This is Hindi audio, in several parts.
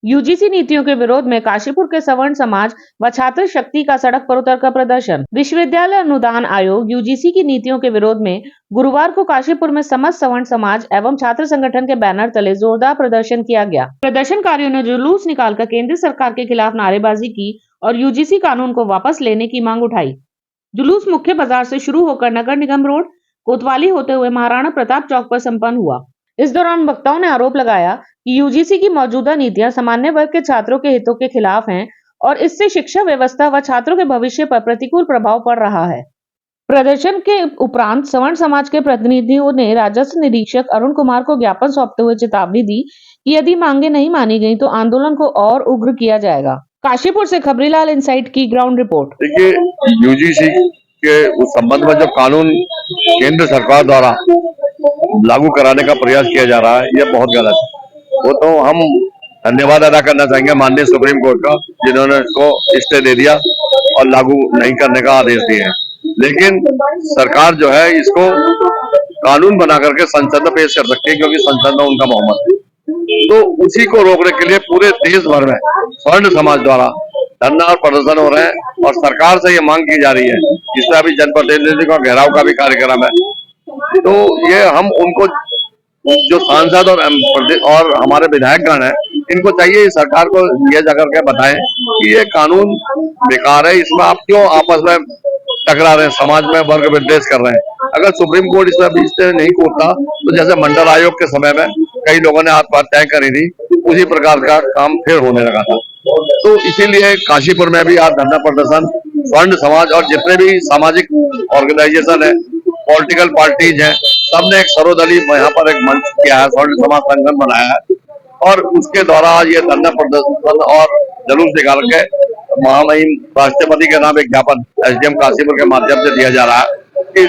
यूजीसी नीतियों के विरोध में काशीपुर के सवर्ण समाज व छात्र शक्ति का सड़क पर उतरकर प्रदर्शन। विश्वविद्यालय अनुदान आयोग यूजीसी की नीतियों के विरोध में गुरुवार को काशीपुर में समस्त सवर्ण समाज एवं छात्र संगठन के बैनर तले जोरदार प्रदर्शन किया गया। प्रदर्शनकारियों ने जुलूस निकालकर केंद्र सरकार के खिलाफ नारेबाजी की और यूजीसी कानून को वापस लेने की मांग उठाई। जुलूस मुख्य बाजार से शुरू होकर नगर निगम रोड, कोतवाली होते हुए महाराणा प्रताप चौक पर संपन्न हुआ। इस दौरान वक्ताओं ने आरोप लगाया कि यूजीसी की मौजूदा नीतियां सामान्य वर्ग के छात्रों के हितों के खिलाफ हैं और इससे शिक्षा व्यवस्था व छात्रों के भविष्य पर प्रतिकूल प्रभाव पड़ रहा है। प्रदर्शन के उपरांत सवर्ण समाज के प्रतिनिधियों ने राजस्व निरीक्षक अरुण कुमार को ज्ञापन सौंपते हुए चेतावनी दी कि यदि मांगे नहीं मानी गई तो आंदोलन को और उग्र किया जाएगा। काशीपुर से खबरीलाल इनसाइट की ग्राउंड रिपोर्ट। देखिए, यूजीसी के उस संबंध में जो कानून केंद्र सरकार द्वारा लागू कराने का प्रयास किया जा रहा है, यह बहुत गलत है। वो तो हम धन्यवाद अदा करना चाहेंगे माननीय सुप्रीम कोर्ट का, जिन्होंने इसको स्टे दे दिया और लागू नहीं करने का आदेश दिया है। लेकिन सरकार जो है इसको कानून बना करके संसद में पेश कर सकती है, क्योंकि संसद में उनका बहुमत है। तो उसी को रोकने के लिए पूरे देश भर में स्वर्ण समाज द्वारा धरना और प्रदर्शन हो रहे हैं और सरकार से ये मांग की जा रही है, जिसमें अभी जनप्रतिनिधि का घेराव का भी कार्यक्रम है। तो ये हम उनको जो सांसद और हमारे विधायकगण हैं, इनको चाहिए सरकार को ये जाकर के बताएं कि ये कानून बेकार है, इसमें आप क्यों आपस में टकरा रहे हैं, समाज में वर्ग विद्वेष कर रहे हैं। अगर सुप्रीम कोर्ट इसमें बीच से नहीं कूदता तो जैसे मंडल आयोग के समय में कई लोगों ने आत्महत्याएं करी थी, उसी प्रकार का काम फिर होने लगा था। तो इसीलिए काशीपुर में भी आज धरना प्रदर्शन स्वर्ण समाज और जितने भी सामाजिक ऑर्गेनाइजेशन है, पॉलिटिकल पार्टीज हैं, सबने एक सर्वदलीय यहाँ पर एक मंच किया है, स्वर्ण समाज संगठन बनाया है और उसके द्वारा ये धरना प्रदर्शन और जुलूस निकाल के महामहिम राष्ट्रपति के नाम एक ज्ञापन एसडीएम काशीपुर के माध्यम से दिया जा रहा है कि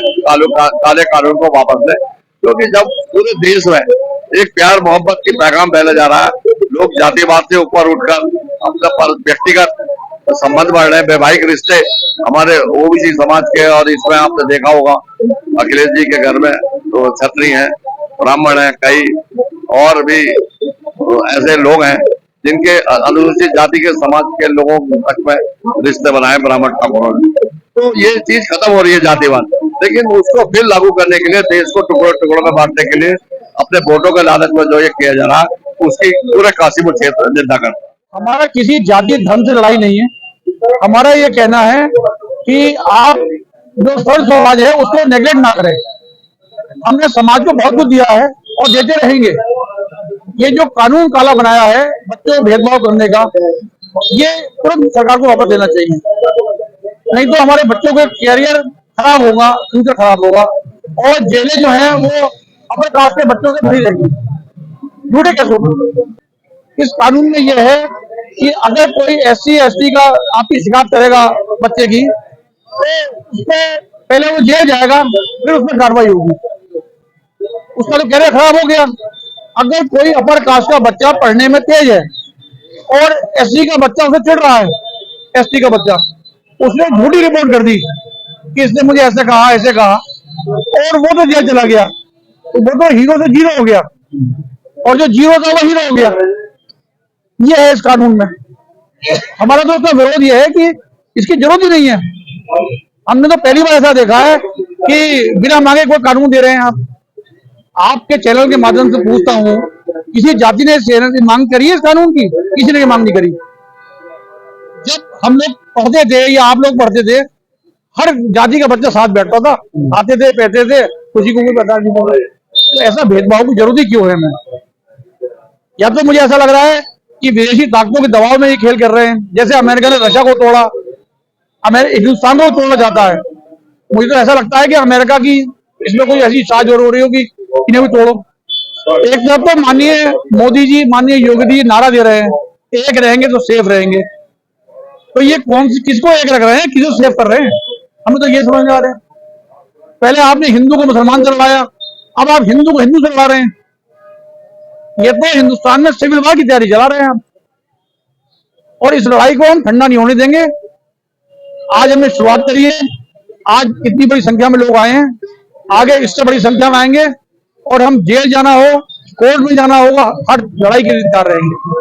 काले कानून को वापस ले। क्योंकि जब पूरे देश में एक प्यार मोहब्बत की पैगाम फैला जा रहा है, लोग जातिवाद से ऊपर उठकर अपना व्यक्तिगत संबंध बढ़ रहे हैं, वैवाहिक रिश्ते हमारे ओबीसी समाज के, और इसमें आपने देखा होगा अखिलेश जी के घर में तो क्षत्रिय हैं, ब्राह्मण हैं, कई और भी ऐसे लोग हैं जिनके अनुसूचित जाति के समाज के लोगों तक में रिश्ते बनाए ब्राह्मण ठाकुरों ने। तो ये चीज खत्म हो रही है जातिवाद, लेकिन उसको फिर लागू करने के लिए, देश को टुकड़ों टुकड़ों में बांटने के लिए अपने वोटों के लालच में जो ये किया जा रहा है, उसकी पूरे काशीपुर क्षेत्र निंदा करता है। हमारा किसी जाति धर्म से लड़ाई नहीं है। हमारा ये कहना है कि आप जो स्वर्ण समाज है उसको नेग्लेक्ट ना करें। हमने समाज को बहुत कुछ दिया है और देते रहेंगे। ये जो कानून काला बनाया है बच्चों को भेदभाव करने का, ये तुरंत सरकार को वापस देना चाहिए, नहीं तो हमारे बच्चों का कैरियर खराब होगा, फ्यूचर खराब होगा और जेलें जो है वो अपने कास्ट के बच्चों से भरी रहेंगी। झूठे कैसे? इस कानून में यह है कि अगर कोई SC ST का आपकी शिकायत करेगा बच्चे की, तो उसमें पहले वो जेल जाएगा, फिर उसमें कार्रवाई होगी। उसका तो कैरियर खराब हो गया। अगर कोई अपर कास्ट का बच्चा पढ़ने में तेज है और SC का बच्चा उसे चिढ़ रहा है, ST का बच्चा, उसने झूठी रिपोर्ट कर दी कि इसने मुझे ऐसे कहा ऐसे कहा, और वो तो जेल चला गया, तो वो तो हीरो से जीरो हो गया और जो जीरो था वो हीरो हो गया। ये है इस कानून में। हमारा तो उसका विरोध ये है कि इसकी जरूरत ही नहीं है। हमने तो पहली बार ऐसा देखा है कि बिना मांगे कोई कानून दे रहे हैं। आप आपके चैनल के माध्यम से पूछता हूँ, किसी जाति ने इस मांग करी है इस कानून की? किसी ने मांग नहीं करी। जब हम लोग पढ़ते थे या आप लोग पढ़ते थे, हर जाति का बच्चा साथ बैठता था, आते थे, पढ़ते थे, किसी को भी पता नहीं। तो ऐसा भेदभाव की जरूरत ही क्यों है? मैं या तो मुझे ऐसा लग रहा है कि विदेशी ताकतों के दबाव में ये खेल कर रहे हैं, जैसे अमेरिका ने रशिया को तोड़ा, हिंदुस्तान को तोड़ना चाहता है। मुझे तो ऐसा लगता है कि अमेरिका की इसमें कोई ऐसी साज हो रही होगी, इन्हें भी तोड़ो। एक तरफ तो माननीय मोदी जी, माननीय योगी जी नारा दे रहे हैं, एक रहेंगे तो सेफ रहेंगे। तो ये किसको एक रख रहे हैं, किसको सेफ कर रहे हैं? हमें तो ये समझ में आ रहा है। पहले आपने हिंदू को मुसलमान से लड़ाया, अब आप हिंदू को हिंदू से लड़ा रहे हैं। ये तो हिंदुस्तान में सिविल वॉर की तैयारी चला रहे हैं हम, और इस लड़ाई को हम ठंडा नहीं होने देंगे। आज हमने शुरुआत करी है, आज इतनी बड़ी संख्या में लोग आए हैं, आगे इससे बड़ी संख्या में आएंगे और हम जेल जाना हो, कोर्ट में जाना होगा, हर लड़ाई के लिए तैयार रहेंगे।